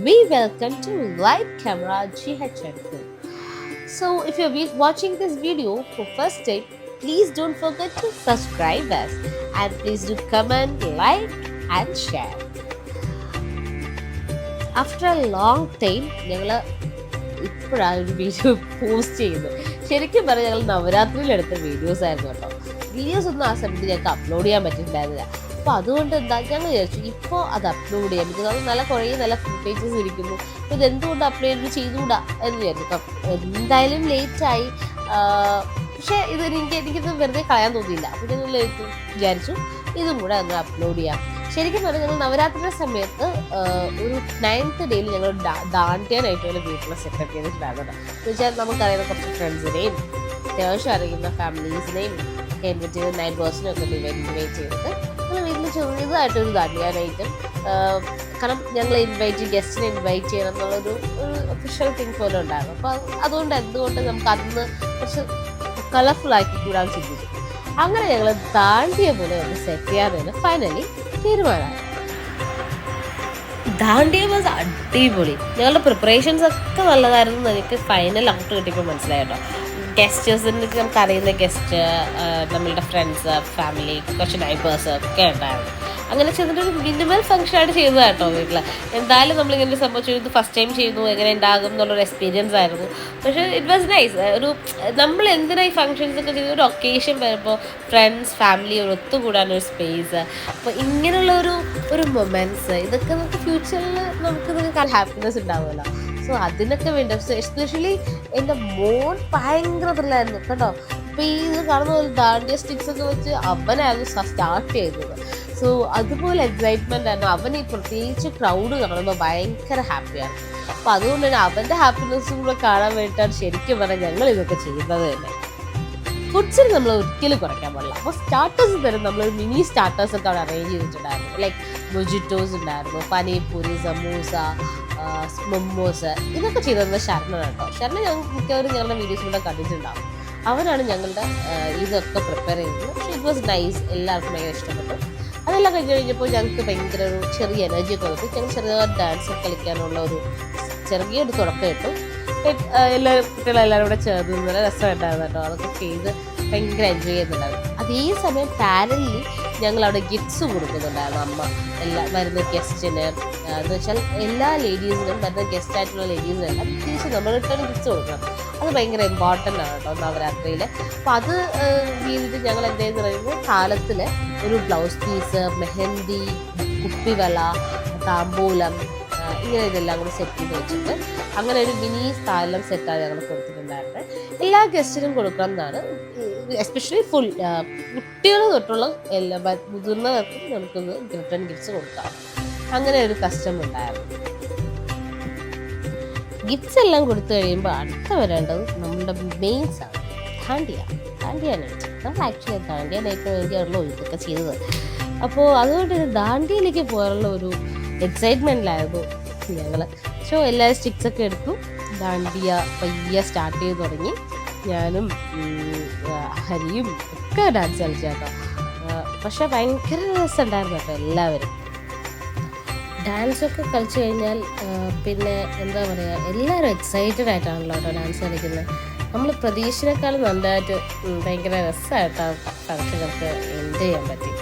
we welcome to Live Camera GHN2. So, if you're watching this video for first time, please don't forget to subscribe us and please do comment, like, and share. After a long time, ഞങ്ങൾ ഇപ്പോഴാണ് ഒരു video post ചെയ്യുന്നത്. ശരിക്കും പറഞ്ഞാൽ ഞങ്ങൾ നവരാത്രിയിലെടുത്ത videos ആയിരുന്നു കേട്ടോ. Videos ഒന്നും ആ സമയത്ത് ഞങ്ങൾക്ക് അപ്ലോഡ് ചെയ്യാൻ പറ്റിയിട്ടുണ്ടായിരുന്നില്ല. അപ്പോൾ അതുകൊണ്ട് എന്താ ഞങ്ങൾ വിചാരിച്ചു ഇപ്പോൾ അത് അപ്ലോഡ് ചെയ്യാം, ബിക്കോസ് അത് നല്ല ഫുട്ടേജസ് ഇരിക്കുന്നു. അപ്പോൾ ഇതെന്തുകൊണ്ട് അപ്ലോഡ് ചെയ്തുകൂടാ എന്ന് വിചാരിച്ചു. അപ്പം എന്തായാലും ലേറ്റായി, പക്ഷേ എനിക്കിത് വെറുതെ കളയാൻ തോന്നിയില്ല. അപ്പോൾ ഞങ്ങൾ വിചാരിച്ചു ഇതും കൂടെ ഒന്ന് അപ്ലോഡ് ചെയ്യാം. ശരിക്കും പറഞ്ഞാൽ ഞങ്ങൾ നവരാത്രിയുടെ സമയത്ത് ഒരു 9th ഡേയിൽ ഞങ്ങൾ ദാണ്ടിയാനായിട്ട് ഒരു വീട്ടിൽ സെറ്റപ്പ് ചെയ്തിട്ടുണ്ടായിരുന്നു. എന്ന് വെച്ചാൽ നമുക്കറിയുന്ന കുറച്ച് ഫ്രണ്ട്സിനെയും അത്യാവശ്യം അറിയുന്ന ഫാമിലീസിനെയും ഇൻവൈറ്റ് ചെയ്ത് നൈബേഴ്സിനെയും ഒക്കെ ഇൻവൈറ്റ് ചെയ്തിട്ട് ഞങ്ങൾ വീട്ടിൽ ചെറിയതായിട്ടൊരു ദാണ്ടിയാനായിട്ടും, കാരണം ഞങ്ങൾ ഗസ്റ്റിനെ ഇൻവൈറ്റ് ചെയ്യണം എന്നുള്ളൊരു ഒഫീഷ്യൽ തിങ് പോലെ ഉണ്ടായിരുന്നു. അപ്പോൾ അതുകൊണ്ട് എന്തുകൊണ്ട് നമുക്ക് അന്ന് കുറച്ച് കളർഫുൾ ആക്കി കൂടാൻ ചിന്തിച്ചു. അങ്ങനെ ഞങ്ങൾ ദാണ്ടിയ പോലെ ഒന്ന് സെറ്റ് ചെയ്യാനാണ് ഫൈനലി തീരുമാനമായി. ദാണ്ടിയ വാസ് അടിപൊളി. ഞങ്ങളുടെ പ്രിപ്പറേഷൻസ് ഒക്കെ നല്ലതായിരുന്നു. എനിക്ക് ഫൈനൽ ഔട്ട് കിട്ടിയപ്പോൾ മനസ്സിലായി കേട്ടോ. ഗസ്റ്റേഴ്സിന് നമുക്ക് അറിയുന്ന ഗസ്റ്റ്, നമ്മളുടെ ഫ്രണ്ട്സ്, ഫാമിലി, കുറച്ച് നൈബേഴ്സ് ഒക്കെ ഉണ്ടായിരുന്നു. അങ്ങനെ ചെയ്തിട്ടൊരു മിനിമൽ ഫംഗ്ഷനായിട്ട് ചെയ്തതാണ് കേട്ടോ വീട്ടിൽ. എന്തായാലും നമ്മളിങ്ങനെ സംഭവം ചെയ്തു, ഫസ്റ്റ് ടൈം ചെയ്തു, എങ്ങനെ ഉണ്ടാകും എന്നുള്ളൊരു എക്സ്പീരിയൻസ് ആയിരുന്നു. പക്ഷേ ഇറ്റ് വാസ് നൈസ്. നമ്മൾ എന്തിനായി ഫങ്ഷൻസ് ഒക്കെ ചെയ്ത് ഒരു ഒക്കേഷൻ വരുമ്പോൾ ഫ്രണ്ട്സ്, ഫാമിലി ഒരു ഒത്തുകൂടാനൊരു സ്പേസ്, അപ്പോൾ ഇങ്ങനെയുള്ള ഒരു മൊമെൻറ്റ്സ് ഇതൊക്കെ നമുക്ക് ഫ്യൂച്ചറിൽ നമുക്ക് ഹാപ്പിനെസ് ഉണ്ടാവുമല്ലോ. സോ അതിനൊക്കെ വേണ്ടി എസ്പെഷ്യലി എൻ്റെ മോൻ ഭയങ്കര ത്രില്ലായിരുന്നു കേട്ടോ. അപ്പോൾ ഈ ഇത് കാണുന്ന പോലെ ദാണ്ടിയ സ്റ്റിക്സ് ഒക്കെ വെച്ച് അവനായിരുന്നു സ്റ്റാർട്ട് ചെയ്തത്. സോ അതുപോലെ എക്സൈറ്റ്മെൻ്റ് ആയിരുന്നു. അവൻ ഈ പ്രത്യേകിച്ച് ക്രൗഡ് കാണുമ്പോൾ ഭയങ്കര ഹാപ്പിയാണ്. അപ്പോൾ അതുകൊണ്ട് തന്നെ അവൻ്റെ ഹാപ്പിനെസ്സും കൂടെ കാണാൻ വേണ്ടിയിട്ടാണ് ശരിക്കും പറഞ്ഞാൽ ഞങ്ങൾ ഇതൊക്കെ ചെയ്യുന്നത് തന്നെ. ഫുഡ്സിന് നമ്മൾ ഒരിക്കലും കുറയ്ക്കാൻ പാടില്ല. അപ്പോൾ സ്റ്റാർട്ടേഴ്സ് തരും, നമ്മളൊരു മിനി സ്റ്റാർട്ടേഴ്സ് ഒക്കെ അവിടെ അറേഞ്ച് ചെയ്തിട്ടുണ്ടായിരുന്നു. ലൈക്ക് മൊജിറ്റോസ് ഉണ്ടായിരുന്നു, പനീപൂരി, സമൂസ, മൊമോസ്, ഇതൊക്കെ ചെയ്തത് ശരണ കേട്ടോ. ശരണ മിക്കവരും ഞങ്ങളുടെ വീഡിയോസിലൂടെ കണ്ടിട്ടുണ്ടാവും. അവനാണ് ഞങ്ങളുടെ ഇതൊക്കെ പ്രിപ്പയർ ചെയ്തത്. പക്ഷേ ഇറ്റ് വാസ് നൈസ്, എല്ലാവർക്കും ഭയങ്കര ഇഷ്ടപ്പെട്ടു. അതെല്ലാം കഴിഞ്ഞപ്പോൾ ഞങ്ങൾക്ക് ഭയങ്കര ഒരു ചെറിയ എനർജി ഒക്കെ വന്നിട്ട് ഞങ്ങൾ ചെറിയ ഡാൻസ് കളിക്കാനുള്ള ഒരു ചെറിയൊരു തുടക്കം കിട്ടും. കുട്ടികളെല്ലാവരും കൂടെ ചേർന്ന് നല്ല രസമുണ്ടായിരുന്നു കേട്ടോ. അതൊക്കെ ചെയ്ത് ഭയങ്കര എൻജോയ് ചെയ്യുന്നുണ്ടായിരുന്നു. അതേസമയം പാരലിൽ ഞങ്ങൾ അവിടെ ഗിഫ്റ്റ്സ് കൊടുക്കുന്നുണ്ടായിരുന്നു. അമ്മ വരുന്ന ഗസ്റ്റിന് എന്ന് വെച്ചാൽ എല്ലാ ലേഡീസിനും, വരുന്ന ഗസ്റ്റായിട്ടുള്ള ലേഡീസിനെല്ലാം തിരിച്ച് നമ്മൾ റിട്ടേൺ ഗിഫ്റ്റ്സ് കൊടുക്കണം. അത് ഭയങ്കര ഇമ്പോർട്ടൻ്റ് ആണ് കേട്ടോ നവരാത്രിയിൽ. അപ്പോൾ അത് രീതിയിൽ ഞങ്ങൾ എന്തായെന്ന് പറയുന്നത്, കാലത്തിൽ ഒരു ബ്ലൗസ് പീസ്, മെഹന്തി, കുപ്പിവല, താമ്പൂലം, ഇങ്ങനെ ഇതെല്ലാം കൂടി സെറ്റ് ചെയ്ത് വെച്ചിട്ട് അങ്ങനെ ഒരു മിനി സ്ഥാലം സെറ്റാണ് ഞങ്ങൾ കൊടുത്തിട്ടുണ്ടായിരുന്നത്. എല്ലാ ഗസ്റ്റിനും കൊടുക്കണം എന്നാണ്, എസ്പെഷ്യലി കുട്ടികൾ തൊട്ടുള്ള എല്ലാ മുതിർന്നവർക്കും നമുക്കൊന്ന് റിട്ടേൺ ഗിഫ്റ്റ്സ് കൊടുക്കാം. അങ്ങനെ ഒരു കസ്റ്റം ഉണ്ടായിരുന്നു. ഗിഫ്റ്റ്സ് എല്ലാം കൊടുത്തു കഴിയുമ്പോൾ അടുത്ത വരേണ്ടത് നമ്മുടെ മെയിൻസാണ്, ദാണ്ടിയ നൈറ്റ്. നമ്മൾ ആക്ച്വലി ദാണ്ടിയ നൈറ്റിന് വേണ്ടിയാണല്ലോ ഇതൊക്കെ ചെയ്തത്. അപ്പോൾ അതുകൊണ്ട് ദാണ്ടിയയിലേക്ക് പോകാനുള്ള ഒരു എക്സൈറ്റ്മെൻറ്റിലായിരുന്നു ഞങ്ങൾ. സോ എല്ലാവരും സ്റ്റിക്സൊക്കെ എടുത്തു, ദാണ്ടിയ പയ്യെ സ്റ്റാർട്ട് ചെയ്ത് തുടങ്ങി. ഞാനും ഹരിയും ഒക്കെ ഡാൻസ് കളിച്ചു കേട്ടോ. പക്ഷെ ഭയങ്കര രസമുണ്ടായിരുന്നു കേട്ടോ. എല്ലാവരും ഡാൻസൊക്കെ കളിച്ചു കഴിഞ്ഞാൽ പിന്നെ എന്താ പറയുക, എല്ലാവരും എക്സൈറ്റഡ് ആയിട്ടാണല്ലോ കേട്ടോ ഡാൻസ് കളിക്കുന്നത്. നമ്മൾ പ്രതീക്ഷയെക്കാളും നന്നായിട്ട് ഭയങ്കര രസമായിട്ടാണ് ഫങ്ഷനൊക്കെ എൻജോയ് ചെയ്യാൻ പറ്റി.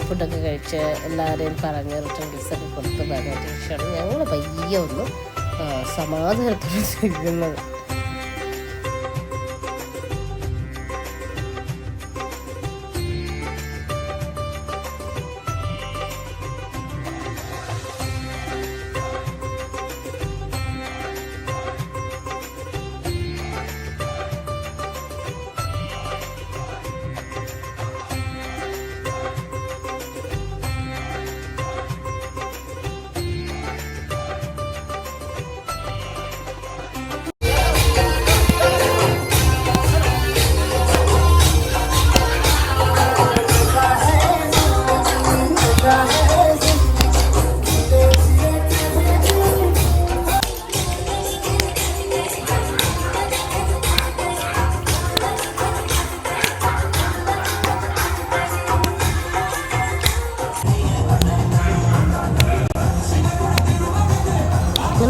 ഫുഡൊക്കെ കഴിച്ച് എല്ലാവരെയും പറഞ്ഞ് റിട്ടേൺ ഗിഫ്റ്റ്സൊക്കെ കൊടുത്ത് പറഞ്ഞതിന് ശേഷമാണ് ഞങ്ങൾ പയ്യെ ഒന്ന് സമാധാനത്തോടെ ചെയ്യുന്നത്.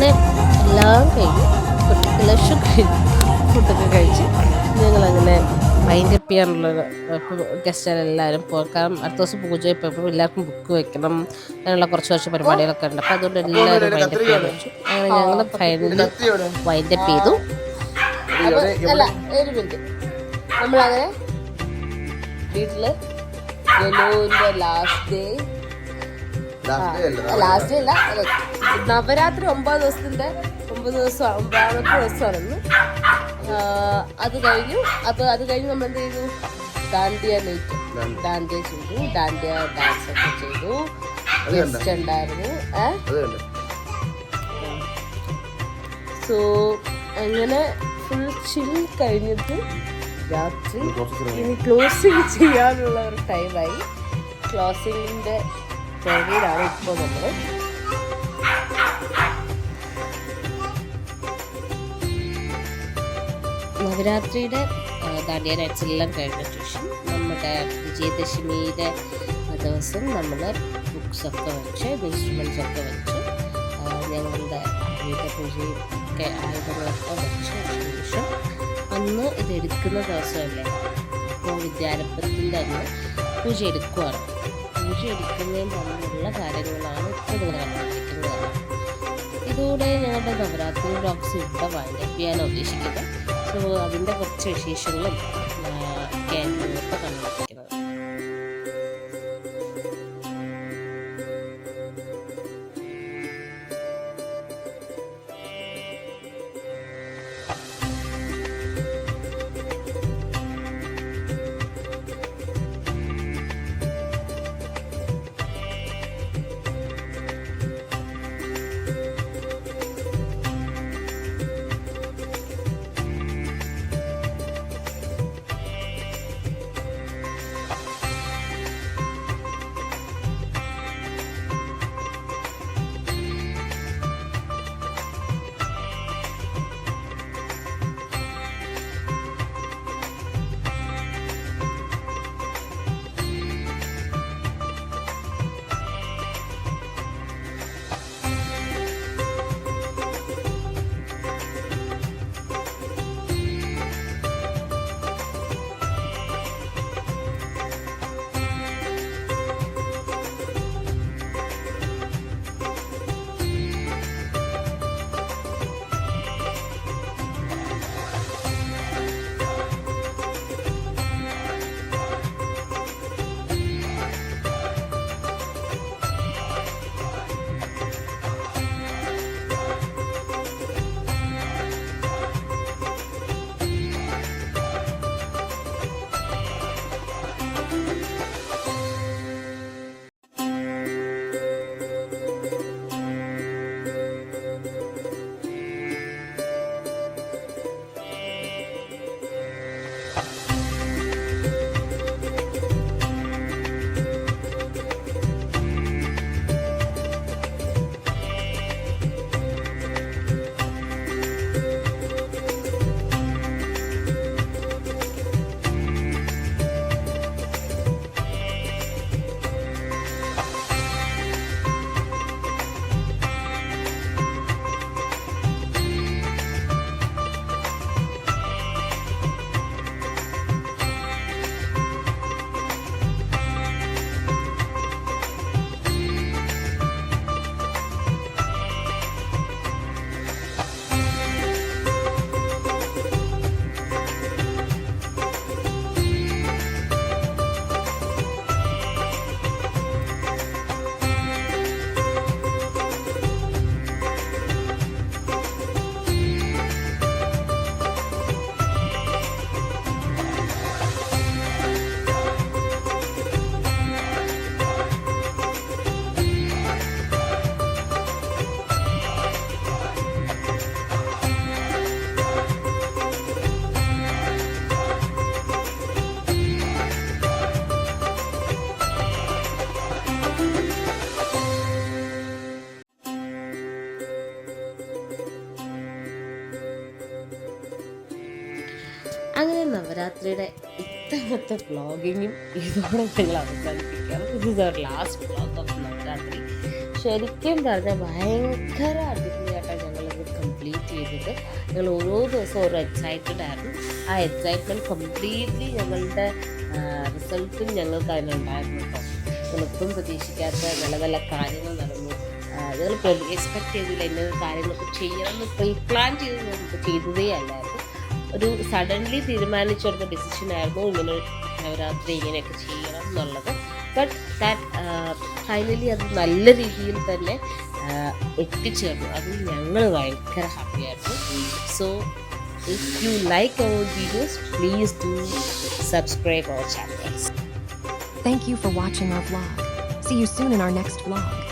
അങ്ങനെ എല്ലാം കഴിഞ്ഞു, ലക്ഷം കഴിഞ്ഞു, ഫുഡൊക്കെ കഴിച്ച് ഞങ്ങളങ്ങനെ വൈൻഡ് അപ്പ് ചെയ്യാനുള്ളൊരു ഗസ്റ്റുകളെല്ലാവരും പോകാം. അടുത്ത ദിവസം പൂജ ഇപ്പോൾ എല്ലാവർക്കും ബുക്ക് വെക്കണം, അങ്ങനെയുള്ള കുറച്ച് പരിപാടികളൊക്കെ ഉണ്ട്. അപ്പോൾ അതുകൊണ്ട് എല്ലാവരും വൈൻഡ് അപ്പ് ചെയ്യാൻ വെച്ചു. അങ്ങനെ ഞങ്ങൾ ഫൈനലി വൈൻഡ് അപ്പ് ചെയ്തു. അല്ല ഒരു മിനിറ്റ്, നമ്മളങ്ങനെ വീട്ടിൽ ലാസ്റ്റ് ഡേ അല്ല നവരാത്രി 9 ദിവസത്തിൻ്റെ 9 ദിവസം 9ാമത്തെ ദിവസമാണെന്ന്. അത് കഴിഞ്ഞു നമ്മൾ എന്ത് ചെയ്തു, ഡാൻഡിയ ചെയ്തു, ഡാൻഡിയ ഡാൻസ് ഒക്കെ ചെയ്തു, ഗസ്റ്റ് ഉണ്ടായിരുന്നു. സോ അങ്ങനെ ഫുൾ ചിൽ കഴിഞ്ഞിട്ട് രാത്രി ഇനി ക്ലോസിങ് ചെയ്യാനുള്ള ഒരു ടൈമായി. ക്ലോസിങ്ങിൻ്റെ പരിപാടിയിലാണ് ഇപ്പോൾ നമ്മൾ. നവരാത്രിയുടെ ദാണ്ഡിയ നൈറ്റ്സ് എല്ലാം കഴിഞ്ഞ ശേഷം നമ്മുടെ വിജയദശമിയുടെ ദിവസം നമ്മൾ ബുക്സൊക്കെ വെച്ച് ഇൻസ്ട്രുമെൻറ്റ്സൊക്കെ വെച്ച് ഞങ്ങളുടെ ആയുധ പൂജയും ഒക്കെ ആയുധങ്ങളൊക്കെ വെച്ച ശേഷം അന്ന് ഇതെടുക്കുന്ന ദിവസമല്ലേ, അപ്പോൾ വിദ്യാരംഭത്തിൻ്റെ അന്ന് പൂജ എടുക്കുകയാണ്. പൂജ എടുക്കുന്നതിന് തമ്മിലുള്ള കാര്യങ്ങളാണ് ഇപ്പോൾ നിങ്ങൾ കണ്ടുകൊണ്ടിരിക്കുന്നത്. ഇതോടെ ഞങ്ങളുടെ നവരാത്രി വ്ലോഗ്സ് ഇവിടെ വൈൻഡ് അപ്പ് ചെയ്യാൻ ഉദ്ദേശിക്കുന്നത്. സോ അതിൻ്റെ കുറച്ച് വിശേഷങ്ങളും ഒക്കെയാണ് ഇപ്പോൾ കണ്ടുകൊണ്ടിരിക്കുന്നത്. അങ്ങനെ നവരാത്രിയുടെ ഇത്തവണത്തെ വ്ളോഗിങ്ങും ഇതോടെ ഞങ്ങൾ അവസാനിപ്പിക്കാം. ഇത് ലാസ്റ്റ് വ്ളോഗ് ഓഫ് നവരാത്രി. ശരിക്കും പറഞ്ഞാൽ ഭയങ്കര അടിപൊളിയായിട്ടാണ് ഞങ്ങൾ കംപ്ലീറ്റ് ചെയ്തത്. ഞങ്ങൾ ഓരോ ദിവസവും ഓരോ എക്സൈറ്റഡ് ആയിരുന്നു. ആ എക്സൈറ്റ്മെൻറ്റ് കംപ്ലീറ്റ്ലി ഞങ്ങളുടെ റിസൾട്ടും ഞങ്ങൾക്ക് അതിനുണ്ടായിരുന്നു കേട്ടോ. ഞങ്ങളൊട്ടും പ്രതീക്ഷിക്കാത്ത നല്ല നല്ല കാര്യങ്ങൾ നടന്നു. ഞങ്ങൾ എക്സ്പെക്ട് ചെയ്തില്ല ഇന്ന കാര്യങ്ങളൊക്കെ ചെയ്യണമെന്ന് പ്ലാൻ ചെയ്ത് നമുക്ക് ചെയ്തതേ അല്ലായിരുന്നു. ഒരു സഡൻലി തീരുമാനിച്ചെടുത്ത ഡിസിഷനായിരുന്നു ഇങ്ങനെ നവരാത്രി ഇങ്ങനെയൊക്കെ ചെയ്യണം എന്നുള്ളത്. ബട്ട് ഫൈനലി അത് നല്ല രീതിയിൽ തന്നെ എത്തിച്ചേർന്നു. അത് ഞങ്ങൾ ഭയങ്കര ഹാപ്പിയായിരുന്നു. So if you like our videos, please do subscribe our channels. Thank you for watching our vlog. See you soon in our next vlog.